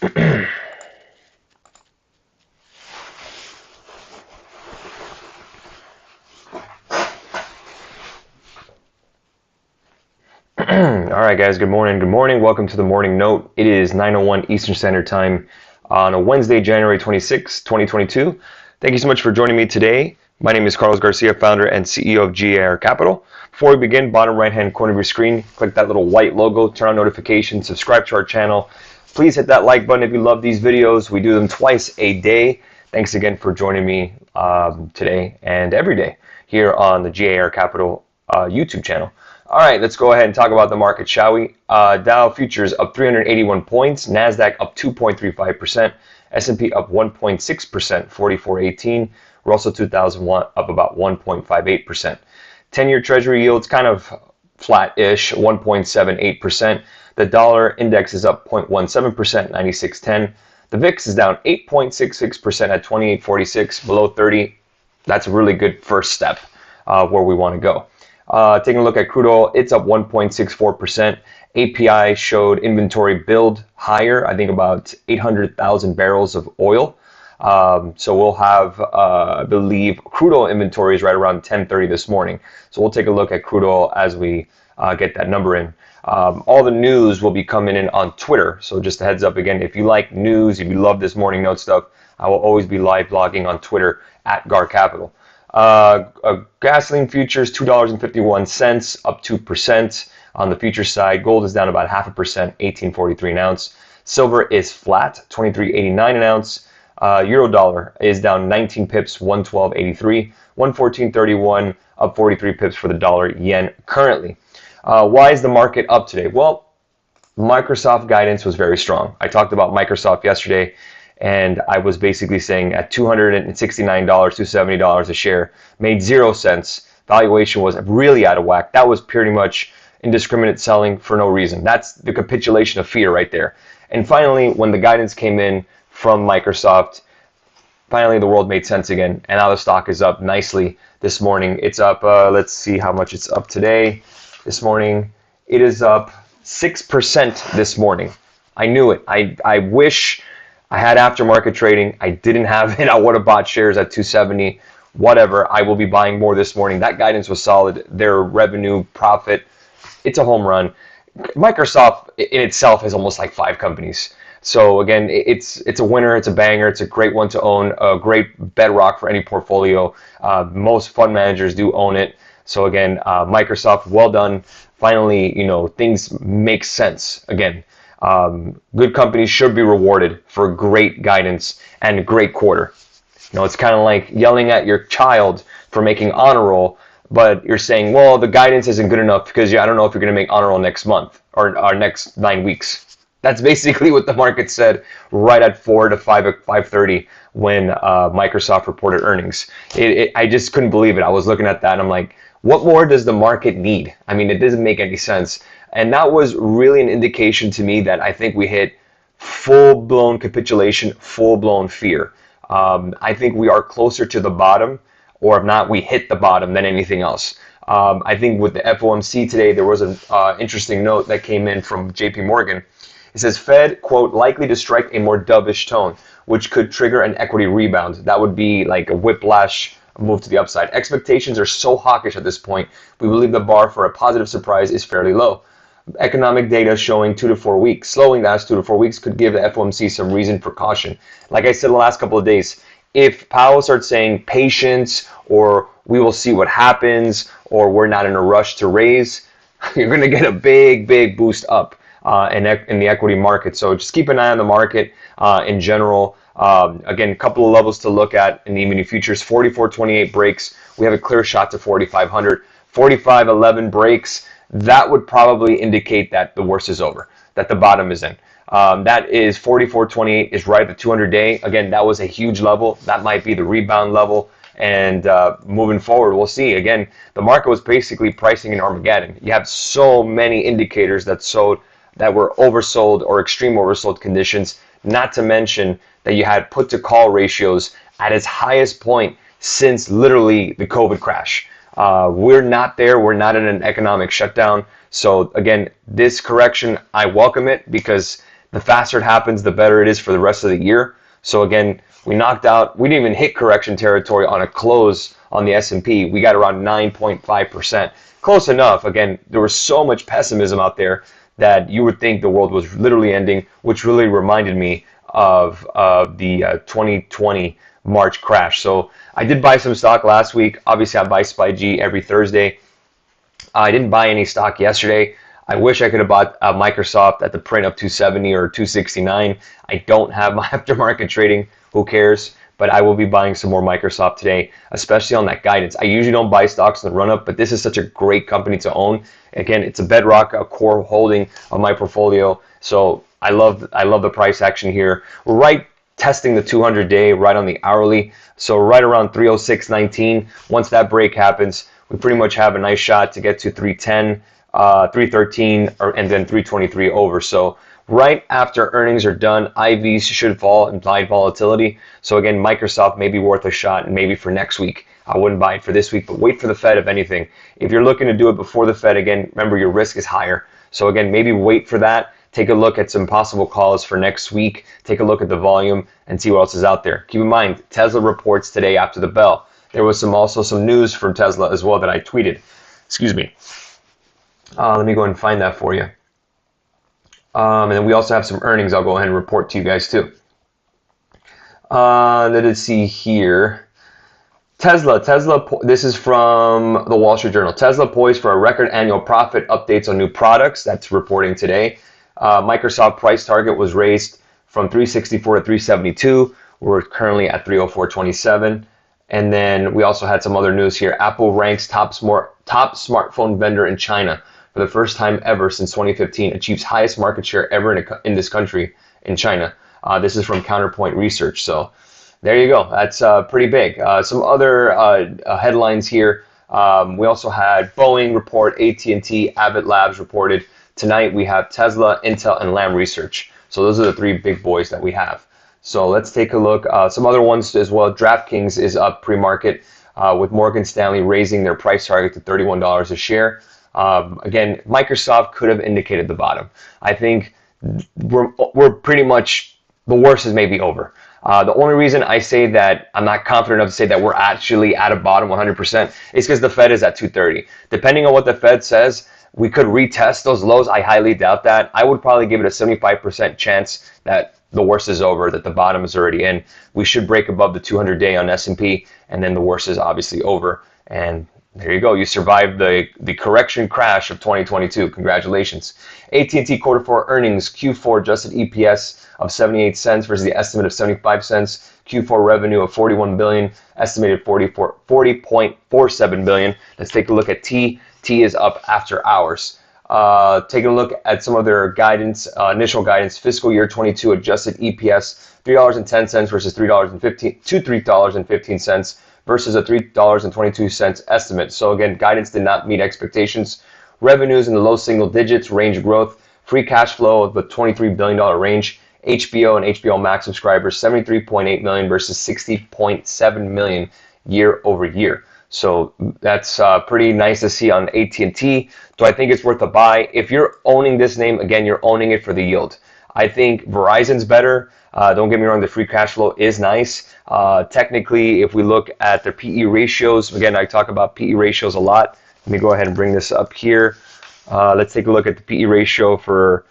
All right, guys. Good morning. Good morning. Welcome to the morning note. It is 9:01 Eastern Standard Time on a Wednesday, January 26, 2022. Thank you so much for joining me today. My name is Carlos Garcia, founder and CEO of G.A.R Capital. Before we begin, bottom right-hand corner of your screen, click that little white logo, turn on notifications, subscribe to our channel. Please hit that like button if you love these videos. We do them twice a day. Thanks again for joining me today and every day here on the G.A.R Capital YouTube channel. All right, let's go ahead and talk about the market, shall we? Dow futures up 381 points, NASDAQ up 2.35%, S&P up 1.6%, 44.18. Russell 2001 up about 1.58%. 10-year Treasury yields kind of flat-ish, 1.78%. The dollar index is up 0.17%, 96.10. The VIX is down 8.66% at 28.46, below 30. That's a really good first step where we want to go. Taking a look at crude oil, it's up 1.64%. API showed inventory build higher, I think about 800,000 barrels of oil. So we'll have, I believe, crude oil inventories right around 10:30 this morning. So we'll take a look at crude oil as we get that number in. All the news will be coming in on Twitter. So just a heads up again, if you like news, if you love this morning note stuff, I will always be live blogging on Twitter at G.A.R Capital. Gasoline futures, $2.51, up 2% on the futures side. Gold is down about 0.5%, 18.43 an ounce. Silver is flat, 23.89 an ounce. Euro dollar is down 19 pips, 112.83. 114.31, up 43 pips for the dollar yen currently. Why is the market up today? Well, Microsoft guidance was very strong. I talked about Microsoft yesterday, and I was basically saying at $269, $270 a share, made 0 cents. Valuation was really out of whack. That was pretty much indiscriminate selling for no reason. That's the capitulation of fear right there. And finally, when the guidance came in from Microsoft, finally the world made sense again, and now the stock is up nicely this morning. It's up, let's see how much it's up today. This morning, it is up 6% this morning. I knew it. I wish I had aftermarket trading. I didn't have it. I would have bought shares at 270. Whatever. I will be buying more this morning. That guidance was solid. Their revenue, profit, it's a home run. Microsoft in itself has almost like 5 companies. So again, it's a winner. It's a banger. It's a great one to own. A great bedrock for any portfolio. Most fund managers do own it. So again, Microsoft, well done. Finally, things make sense again. Good companies should be rewarded for great guidance and a great quarter. It's kind of like yelling at your child for making honor roll, but you're saying, well, the guidance isn't good enough because I don't know if you're going to make honor roll next month or next 9 weeks. That's basically what the market said right at 4 to 5:30 when Microsoft reported earnings. I just couldn't believe it. I was looking at that and I'm like, what more does the market need? I mean, it doesn't make any sense. And that was really an indication to me that I think we hit full-blown capitulation, full-blown fear. I think we are closer to the bottom, or if not, we hit the bottom than anything else. I think with the FOMC today, there was an interesting note that came in from JP Morgan. It says, Fed, quote, likely to strike a more dovish tone, which could trigger an equity rebound. That would be like a whiplash move to the upside. Expectations are so hawkish at this point, we believe the bar for a positive surprise is fairly low. Economic data showing 2 to 4 weeks, slowing the last 2 to 4 weeks could give the FOMC some reason for caution. Like I said the last couple of days, if Powell starts saying patience or we will see what happens or we're not in a rush to raise, you're going to get a big boost up in the equity market. So just keep an eye on the market in general. Again, a couple of levels to look at in the E-mini futures. 44.28 breaks. We have a clear shot to 4,500. 45.11 breaks. That would probably indicate that the worst is over, that the bottom is in. That is 44.28 is right at the 200-day. Again, that was a huge level. That might be the rebound level. And moving forward, we'll see. Again, the market was basically pricing in Armageddon. You have so many indicators that were oversold or extreme oversold conditions, not to mention that you had put to call ratios at its highest point since literally the COVID crash. We're not there. We're not in an economic shutdown. So again, this correction, I welcome it because the faster it happens, the better it is for the rest of the year. So again, we didn't even hit correction territory on a close on the S&P. We got around 9.5%. Close enough. Again, there was so much pessimism out there that you would think the world was literally ending, which really reminded me of the 2020 March crash. So I did buy some stock last week. Obviously, I buy SPY-G every Thursday. I didn't buy any stock yesterday. I wish I could have bought Microsoft at the print of 270 or 269. I don't have my aftermarket trading. Who cares? But I will be buying some more Microsoft today, especially on that guidance. I usually don't buy stocks in the run-up, but this is such a great company to own. Again, it's a bedrock, a core holding of my portfolio. So I love the price action here. We're right testing the 200-day, right on the hourly. So right around 306.19. Once that break happens, we pretty much have a nice shot to get to 310, 313, and then 323 over. So right after earnings are done, IVs should fall, implied volatility. So again, Microsoft may be worth a shot, and maybe for next week. I wouldn't buy it for this week, but wait for the Fed if anything. If you're looking to do it before the Fed, again, remember your risk is higher. So again, maybe wait for that. Take a look at some possible calls for next week. Take a look at the volume and see what else is out there. Keep in mind, Tesla reports today after the bell. There was also some news from Tesla as well that I tweeted. Excuse me. Let me go ahead and find that for you. And then we also have some earnings I'll go ahead and report to you guys too. Let's see here. Tesla, this is from the Wall Street Journal. Tesla poised for a record annual profit, updates on new products. That's reporting today. Microsoft price target was raised from 364 to 372. We're currently at 304.27. And then we also had some other news here. Apple ranks top smartphone vendor in China for the first time ever since 2015, achieves highest market share ever in this country, in China. This is from Counterpoint Research. So there you go. That's pretty big. Some other headlines here. We also had Boeing report, AT&T, Abbott Labs reported. Tonight we have Tesla, Intel, and Lam Research. So those are the three big boys that we have. So let's take a look. Some other ones as well. DraftKings is up pre-market with Morgan Stanley raising their price target to $31 a share. Again, Microsoft could have indicated the bottom. I think we're pretty much, the worst is maybe over. The only reason I say that I'm not confident enough to say that we're actually at a bottom 100% is because the Fed is at 230. Depending on what the Fed says, we could retest those lows. I highly doubt that. I would probably give it a 75% chance that the worst is over, that the bottom is already in. We should break above the 200-day on S&P, and then the worst is obviously over. And there you go. You survived the correction crash of 2022. Congratulations. AT&T quarter 4 earnings, Q4 adjusted EPS of 78 cents versus the estimate of 75 cents. Q4 revenue of 41 billion, estimated 40.47 billion. Let's take a look at T. T is up after hours. Taking a look at some of their guidance, initial guidance, fiscal year 22 adjusted EPS, $3.10 versus $3.15 versus a $3.22 estimate. So again, guidance did not meet expectations. Revenues in the low single digits, range growth, free cash flow of the $23 billion range. HBO and HBO Max subscribers, 73.8 million versus 60.7 million year over year. So that's pretty nice to see on AT&T. Do I think it's worth a buy? If you're owning this name, again, you're owning it for the yield. I think Verizon's better. Don't get me wrong, the free cash flow is nice. Technically, if we look at their PE ratios, again, I talk about PE ratios a lot. Let me go ahead and bring this up here. Let's take a look at the PE ratio for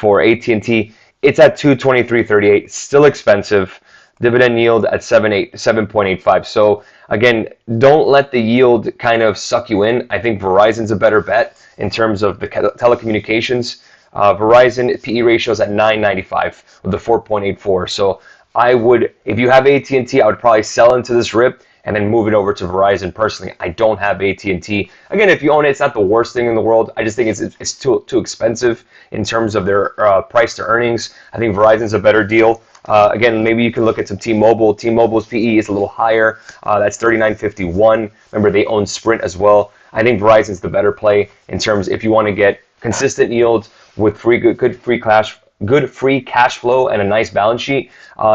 AT&T. It's at 223.38, still expensive. Dividend yield at 7.85. So again, don't let the yield kind of suck you in. I think Verizon's a better bet in terms of the telecommunications. Verizon PE ratio is at 9.95 with a 4.84. So I would, if you have AT&T, I would probably sell into this rip and then move it over to Verizon. Personally, I don't have AT&T. Again, if you own it, it's not the worst thing in the world. I just think it's too expensive in terms of their price to earnings. I think Verizon's a better deal. Again, maybe you can look at some T-Mobile. T-Mobile's PE is a little higher. That's 39.51. Remember, they own Sprint as well. I think Verizon's the better play in terms if you want to get consistent yields with good free cash flow and a nice balance sheet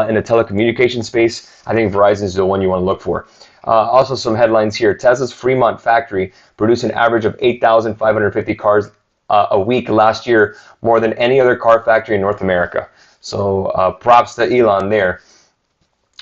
in the telecommunication space. I think Verizon is the one you want to look for. Also, some headlines here. Tesla's Fremont factory produced an average of 8,550 cars a week last year, more than any other car factory in North America. So props to Elon there.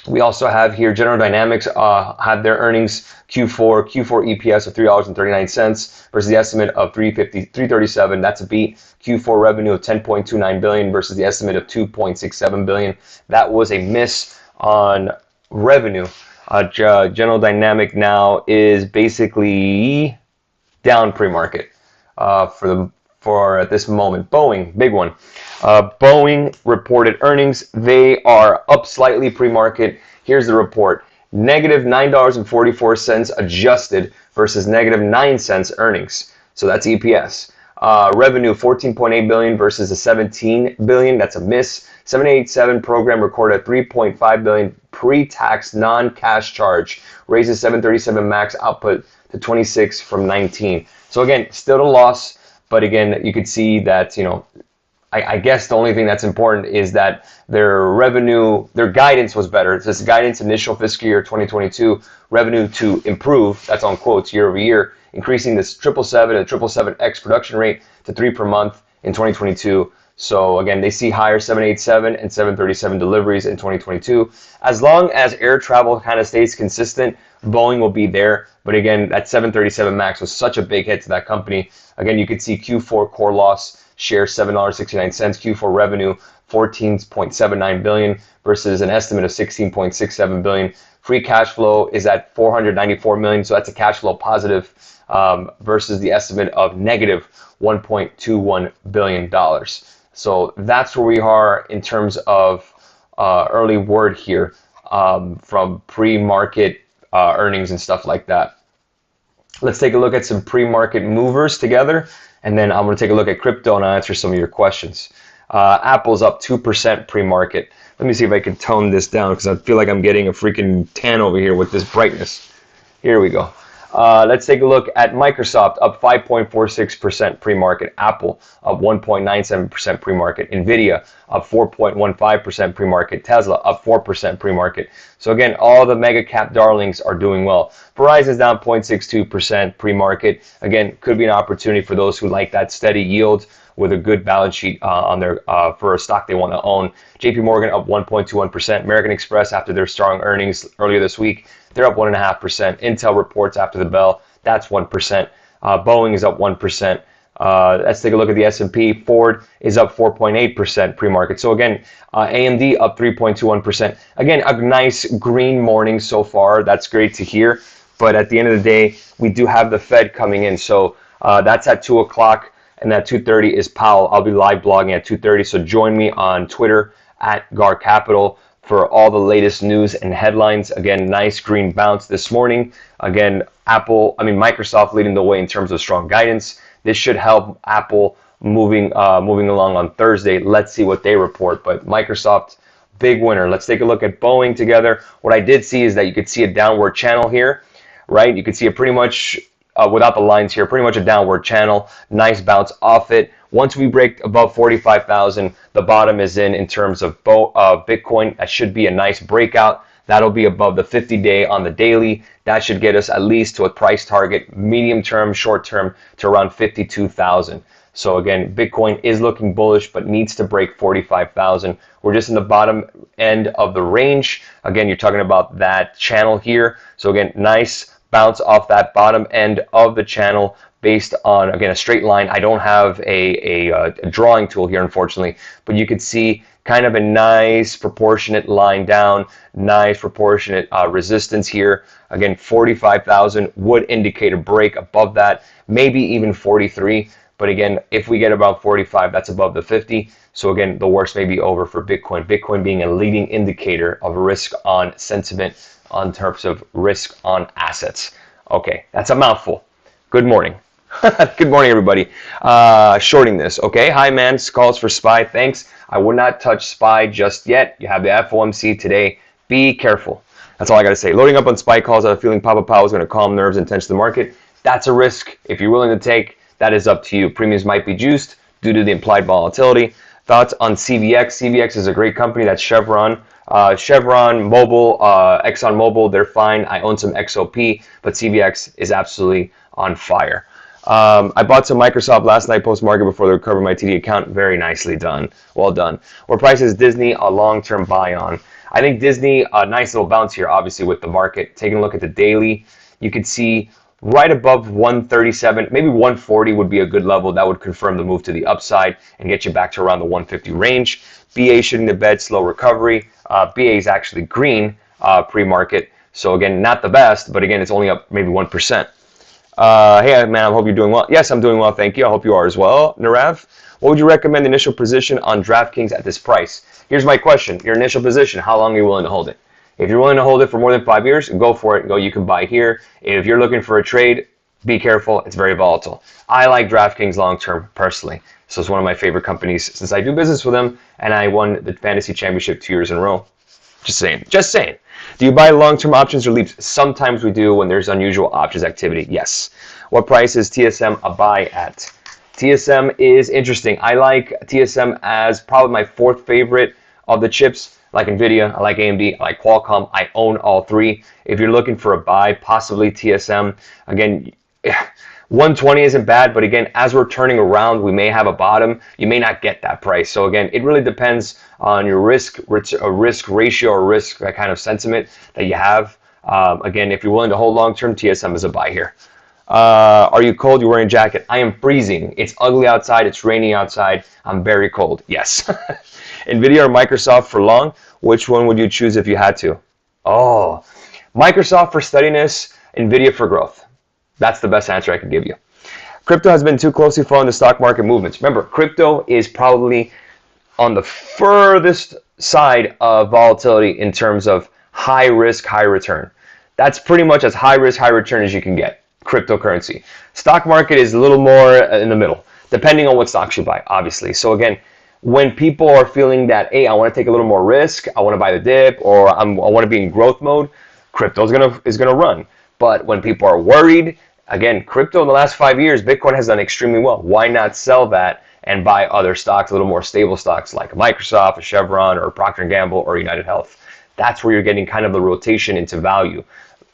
We also have here General Dynamics had their earnings Q4 EPS of $3.39 versus the estimate of $3.37. That's a beat. Q4 revenue of $10.29 billion versus the estimate of $2.67 billion. That was a miss on revenue. General Dynamic now is basically down pre-market for at this moment. Boeing, big one. Boeing reported earnings. They are up slightly pre-market. Here's the report. Negative $9.44 adjusted versus negative 9 cents earnings. So that's EPS. Revenue $14.8 billion versus the $17 billion. That's a miss. 787 program recorded a $3.5 billion pre-tax non-cash charge. Raises 737 MAX output to 26 from 19. So again, still a loss. But again, you could see that, I guess the only thing that's important is that their revenue, their guidance was better. It says guidance initial fiscal year 2022 revenue to improve, that's on quotes, year over year, increasing this 777 and 777X production rate to 3 per month in 2022. So again, they see higher 787 and 737 deliveries in 2022. As long as air travel kind of stays consistent, Boeing will be there. But again, that 737 MAX was such a big hit to that company. Again, you could see Q4 core loss share $7.69, Q4 revenue $14.79 billion versus an estimate of $16.67 billion. Free cash flow is at $494 million, so that's a cash flow positive versus the estimate of negative $1.21 billion. So that's where we are in terms of early word here from pre-market earnings and stuff like that. Let's take a look at some pre-market movers together, and then I'm going to take a look at crypto and I'll answer some of your questions. Apple's up 2% pre-market. Let me see if I can tone this down because I feel like I'm getting a freaking tan over here with this brightness. Here we go. Let's take a look at Microsoft, up 5.46% pre-market. Apple, up 1.97% pre-market. NVIDIA, up 4.15% pre-market. Tesla, up 4% pre-market. So again, all the mega cap darlings are doing well. Verizon's down 0.62% pre-market. Again, could be an opportunity for those who like that steady yield with a good balance sheet on their for a stock they want to own. JP Morgan up 1.21%. American Express, after their strong earnings earlier this week, they're up 1.5%. Intel reports after the bell, that's 1%. Boeing is up 1%. Let's take a look at the S&P. Ford is up 4.8% pre-market. So again, AMD up 3.21%. Again, a nice green morning so far. That's great to hear. But at the end of the day, we do have the Fed coming in. So that's at 2 o'clock. And at 2:30 is Powell. I'll be live blogging at 2:30. So join me on Twitter at G.A.R Capital for all the latest news and headlines. Again, nice green bounce this morning. Again, Microsoft leading the way in terms of strong guidance. This should help Apple moving along on Thursday. Let's see what they report. But Microsoft, big winner. Let's take a look at Boeing together. What I did see is that you could see a downward channel here, right? You could see it pretty much without the lines here, pretty much a downward channel. Nice bounce off it. Once we break above 45,000, the bottom is in terms of Bitcoin. That should be a nice breakout. That'll be above the 50-day on the daily. That should get us at least to a price target, medium term, short term, to around 52,000. So again, Bitcoin is looking bullish, but needs to break 45,000. We're just in the bottom end of the range. Again, you're talking about that channel here. So again, nice bounce off that bottom end of the channel based on, again, a straight line. I don't have a drawing tool here, unfortunately, but you could see kind of a nice proportionate line down, nice proportionate resistance here. Again, 45,000 would indicate a break above that, maybe even 43. But again, if we get about 45, that's above the 50. So again, the worst may be over for Bitcoin. Bitcoin being a leading indicator of risk on sentiment on terms of risk on assets. Okay, that's a mouthful. Good morning. Good morning, everybody. Shorting this, okay? Hi, man. Calls for SPY. Thanks. I would not touch SPY just yet. You have the FOMC today. Be careful. That's all I got to say. Loading up on SPY calls. I have a feeling Papa Powell is going to calm nerves and tension the market. That's a risk. If you're willing to take, that is up to you. Premiums might be juiced due to the implied volatility. Thoughts on CVX? CVX is a great company. That's Chevron. Chevron, Mobil, Exxon Mobil, they're fine. I own some XOP, but CVX is absolutely on fire. I bought some Microsoft last night post-market before they recovered my TD account. Very nicely done. Well done. What price is Disney a long-term buy on? I think Disney, a nice little bounce here, obviously, with the market. Taking a look at the daily, you can see right above 137, maybe 140 would be a good level. That would confirm the move to the upside and get you back to around the 150 range. BA shooting the bed, slow recovery. BA is actually green pre-market. So again, not the best, but again, it's only up maybe 1%. Hey man, I hope you're doing well. Yes, I'm doing well, thank you. I hope you are as well, Narav. What would you recommend the initial position on DraftKings at this price? Here's my question. Your initial position, how long are you willing to hold it? If you're willing to hold it for more than 5 years, go for it. Go, you can buy here. If you're looking for a trade, be careful. It's very volatile. I like DraftKings long-term personally. So it's one of my favorite companies since I do business with them, and I won the fantasy championship 2 years in a row. Just saying. Just saying. Do you buy long-term options or leaps? Sometimes we do when there's unusual options activity. Yes. What price is TSM a buy at? TSM is interesting. I like TSM as probably my fourth favorite of the chips. I like NVIDIA, I like AMD, I like Qualcomm. I own all three. If you're looking for a buy, possibly TSM. Again, 120 isn't bad, but again, as we're turning around, we may have a bottom. You may not get that price. So again, it really depends on your risk ratio or risk kind of sentiment that you have. Again, if you're willing to hold long-term, TSM is a buy here. Are you cold? You're wearing a jacket. I am freezing. It's ugly outside. It's raining outside. I'm very cold. Yes. NVIDIA or Microsoft for long? Which one would you choose if you had to? Oh, Microsoft for steadiness, NVIDIA for growth. That's the best answer I could give you. Crypto has been too closely following the stock market movements. Remember, crypto is probably on the furthest side of volatility in terms of high risk, high return. That's pretty much as high risk, high return as you can get. Cryptocurrency. Stock market is a little more in the middle, depending on what stocks you buy, obviously. So again, when people are feeling that, hey, I want to take a little more risk, I want to buy the dip, or I want to be in growth mode, crypto is gonna run. But when people are worried, again, crypto in the last 5 years, Bitcoin has done extremely well. Why not sell that and buy other stocks, a little more stable stocks like Microsoft, a Chevron, or Procter & Gamble, or United Health? That's where you're getting kind of the rotation into value.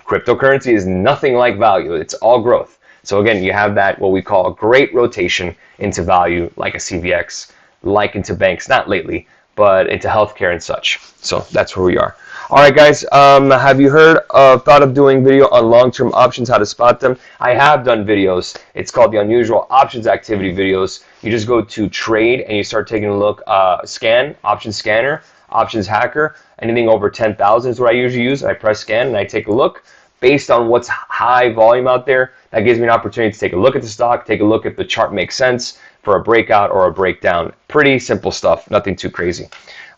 Cryptocurrency is nothing like value. It's all growth. So again, you have that, what we call a great rotation into value, like a CVX, like into banks, not lately, but into healthcare and such. So that's where we are. All right, guys, have you thought of doing video on long-term options, how to spot them? I have done videos. It's called the Unusual Options Activity videos. You just go to trade and you start taking a look, scan, option scanner, options hacker, anything over 10,000 is what I usually use. I press scan and I take a look. Based on what's high volume out there, that gives me an opportunity to take a look at the stock, take a look if the chart makes sense for a breakout or a breakdown. Pretty simple stuff, nothing too crazy.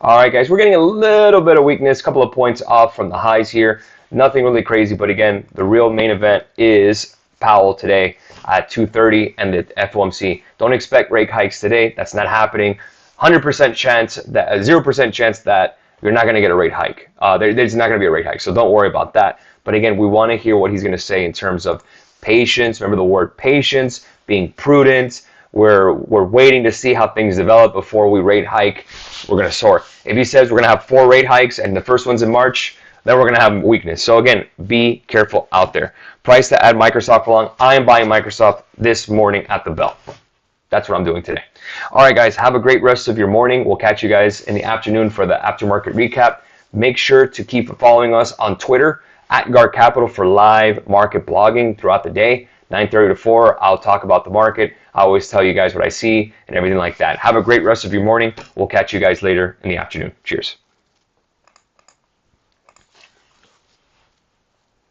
All right, guys, we're getting a little bit of weakness, a couple of points off from the highs here. Nothing really crazy, but again, the real main event is Powell today at 2:30 and the FOMC. Don't expect rate hikes today. That's not happening. 100% chance that 0% chance that you're not going to get a rate hike. There's not going to be a rate hike, so don't worry about that. But again, we want to hear what he's going to say in terms of patience. Remember the word patience, being prudent. We're waiting to see how things develop before we rate hike. We're going to soar. If he says we're going to have 4 rate hikes and the first one's in March, then we're going to have weakness. So again, be careful out there. Price to add Microsoft along. I am buying Microsoft this morning at the bell. That's what I'm doing today. All right, guys, have a great rest of your morning. We'll catch you guys in the afternoon for the aftermarket recap. Make sure to keep following us on Twitter at G.A.R Capital for live market blogging throughout the day. 9:30 to 4, I'll talk about the market. I always tell you guys what I see and everything like that. Have a great rest of your morning. We'll catch you guys later in the afternoon. Cheers.